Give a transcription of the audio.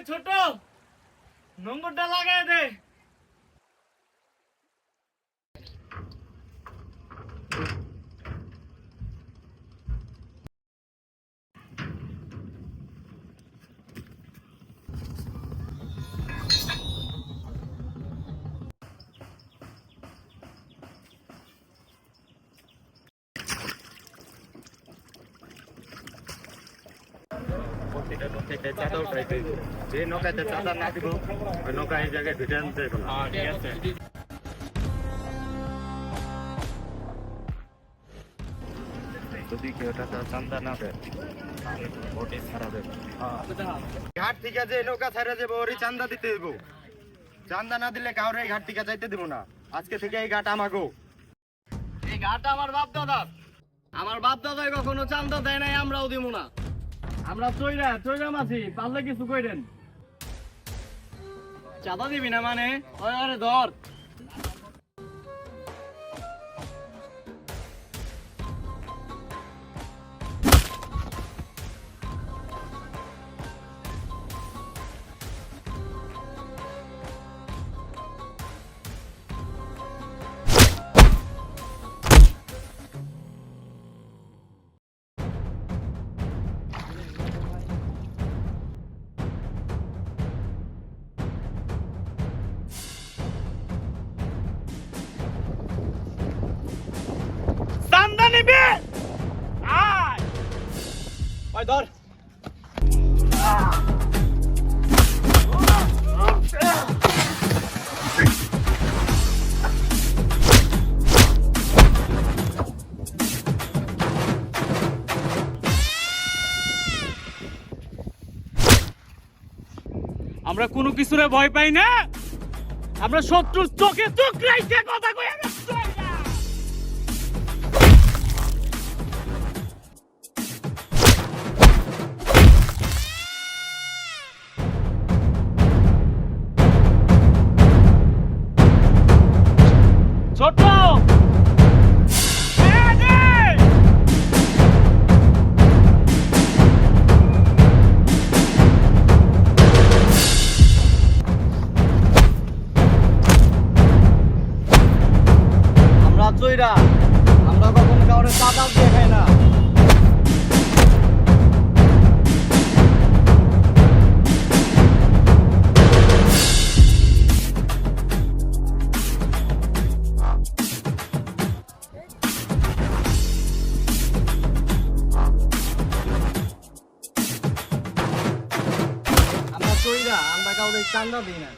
ছোট নোংরটা লাগাই দে। প্রতিটা নৌকাতে চাঁদা উঠাইতে হইব। যে নৌকাতে চাঁদা না দিব ওই নৌকা এই জায়গায় ঢুকে আনতে হবে না। ঠিক আছে। যদি কেউ টাকা চাঁদা না দেয় তাহলে ভোটে ছাড়া দেবে। ঘাট থেকে যে নৌকা ছাড়া যাবো ওরই চাঁদা দিতে হইব। চাঁদা না দিলে কাউরে এই ঘাট থেকে যাইতে দিব না। আজকে থেকে এই ঘাট আমাগো। এই ঘাট আমার বাপ দাদা, আমার বাপ দাদাই কখনো চান্দা দেয় নাই, আমরাও দিব না। আমরা চৈরা মাছি, পারলে কিছু কইরেন। চাঁদা দিবি না মানে? ওই আরে ধর। চান্দা নিবি? আয়। ওই ধর। আমরা কোনো কিছুরে ভয় পাই না। আমরা শত্রুর চোখে চোখ রাইখে কথা কই। ছোট আমরা চৈরা, আমরা কখনো কাউরে চাঁদা দেখাই না। আমরা চৈরা, আমরা কাউরে চাঁদা দিই না।